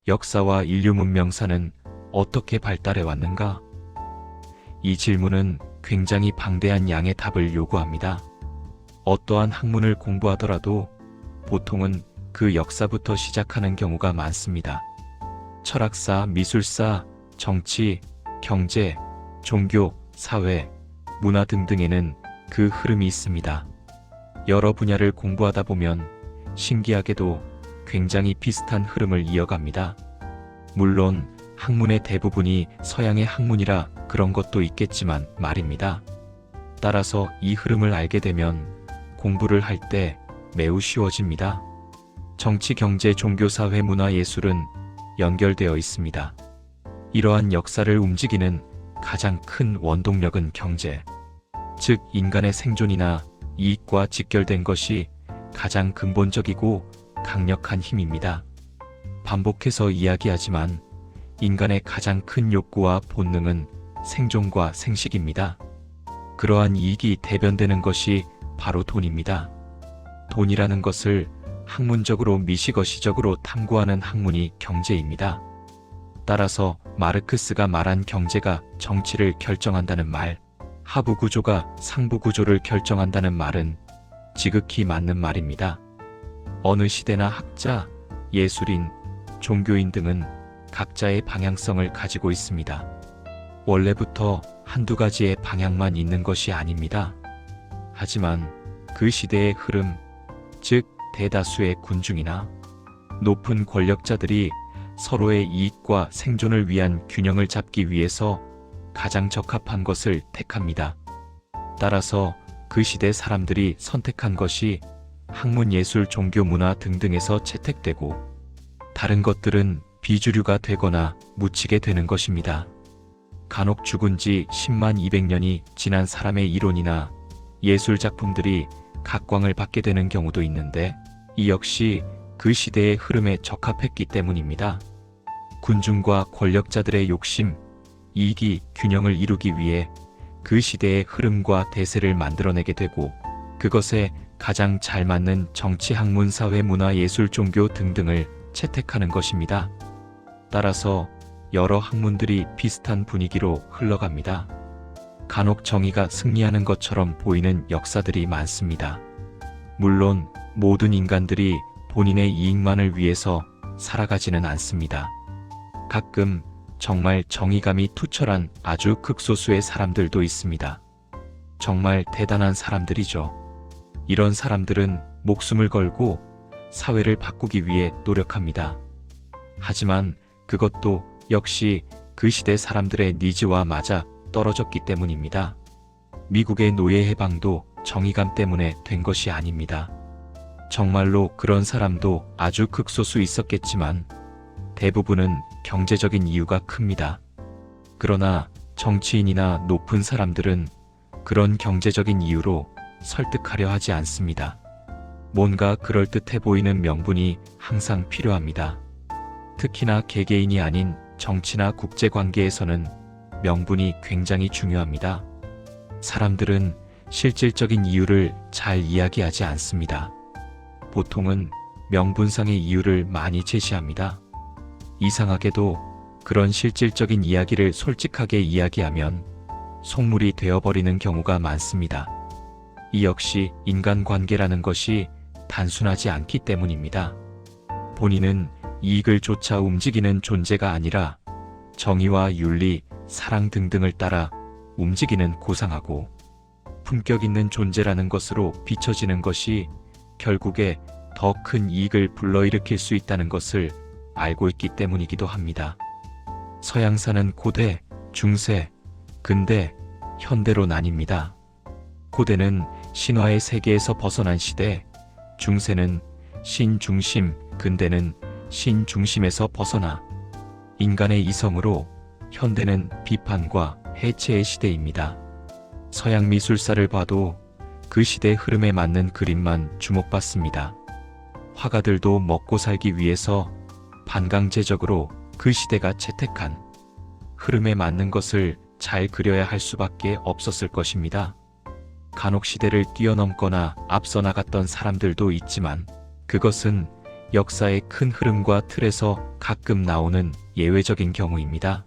역사와 인류 문명사는 어떻게 발달해 왔는가? 이 질문은 굉장히 방대한 양의 답을 요구합니다. 어떠한 학문을 공부하더라도 보통은 그 역사부터 시작하는 경우가 많습니다. 철학사, 미술사, 정치, 경제, 종교, 사회, 문화 등등에는 그 흐름이 있습니다. 여러 분야를 공부하다 보면 신기하게도 굉장히 비슷한 흐름을 이어갑니다. 물론 학문의 대부분이 서양의 학문이라 그런 것도 있겠지만 말입니다. 따라서 이 흐름을 알게 되면 공부를 할 때 매우 쉬워집니다. 정치, 경제, 종교, 사회, 문화, 예술은 연결되어 있습니다. 이러한 역사를 움직이는 가장 큰 원동력은 경제, 즉 인간의 생존이나 이익과 직결된 것이 가장 근본적이고 강력한 힘입니다. 반복해서 이야기하지만 인간의 가장 큰 욕구와 본능은 생존과 생식입니다. 그러한 이익이 대변되는 것이 바로 돈입니다. 돈이라는 것을 학문적으로 미시거시적으로 탐구하는 학문이 경제입니다. 따라서 마르크스가 말한 경제가 정치를 결정한다는 말, 하부구조가 상부구조를 결정한다는 말은 지극히 맞는 말입니다. 어느 시대나 학자, 예술인, 종교인 등은 각자의 방향성을 가지고 있습니다. 원래부터 한두 가지의 방향만 있는 것이 아닙니다. 하지만 그 시대의 흐름, 즉 대다수의 군중이나 높은 권력자들이 서로의 이익과 생존을 위한 균형을 잡기 위해서 가장 적합한 것을 택합니다. 따라서 그 시대 사람들이 선택한 것이 학문, 예술, 종교, 문화 등등에서 채택되고 다른 것들은 비주류가 되거나 묻히게 되는 것입니다. 간혹 죽은 지 10만 200년이 지난 사람의 이론이나 예술 작품들이 각광을 받게 되는 경우도 있는데 이 역시 그 시대의 흐름에 적합했기 때문입니다. 군중과 권력자들의 욕심, 이익이 균형을 이루기 위해 그 시대의 흐름과 대세를 만들어내게 되고 그것에 가장 잘 맞는 정치, 학문, 사회, 문화, 예술, 종교 등등을 채택하는 것입니다. 따라서 여러 학문들이 비슷한 분위기로 흘러갑니다. 간혹 정의가 승리하는 것처럼 보이는 역사들이 많습니다. 물론 모든 인간들이 본인의 이익만을 위해서 살아가지는 않습니다. 가끔 정말 정의감이 투철한 아주 극소수의 사람들도 있습니다. 정말 대단한 사람들이죠. 이런 사람들은 목숨을 걸고 사회를 바꾸기 위해 노력합니다. 하지만 그것도 역시 그 시대 사람들의 니즈와 맞아 떨어졌기 때문입니다. 미국의 노예 해방도 정의감 때문에 된 것이 아닙니다. 정말로 그런 사람도 아주 극소수 있었겠지만 대부분은 경제적인 이유가 큽니다. 그러나 정치인이나 높은 사람들은 그런 경제적인 이유로 설득하려 하지 않습니다. 뭔가 그럴듯해 보이는 명분이 항상 필요합니다. 특히나 개개인이 아닌 정치나 국제관계에서는 명분이 굉장히 중요합니다. 사람들은 실질적인 이유를 잘 이야기하지 않습니다. 보통은 명분상의 이유를 많이 제시합니다. 이상하게도 그런 실질적인 이야기를 솔직하게 이야기하면 속물이 되어버리는 경우가 많습니다. 이 역시 인간관계라는 것이 단순하지 않기 때문입니다. 본인은 이익을 쫓아 움직이는 존재가 아니라 정의와 윤리, 사랑 등등을 따라 움직이는 고상하고 품격 있는 존재라는 것으로 비춰지는 것이 결국에 더 큰 이익을 불러일으킬 수 있다는 것을 알고 있기 때문이기도 합니다. 서양사는 고대, 중세, 근대, 현대로 나뉩니다. 고대는 신화의 세계에서 벗어난 시대, 중세는 신중심, 근대는 신중심에서 벗어나 인간의 이성으로, 현대는 비판과 해체의 시대입니다. 서양 미술사를 봐도 그 시대 흐름에 맞는 그림만 주목받습니다. 화가들도 먹고 살기 위해서 반강제적으로 그 시대가 채택한 흐름에 맞는 것을 잘 그려야 할 수밖에 없었을 것입니다. 간혹 시대를 뛰어넘거나 앞서 나갔던 사람들도 있지만 그것은 역사의 큰 흐름과 틀에서 가끔 나오는 예외적인 경우입니다.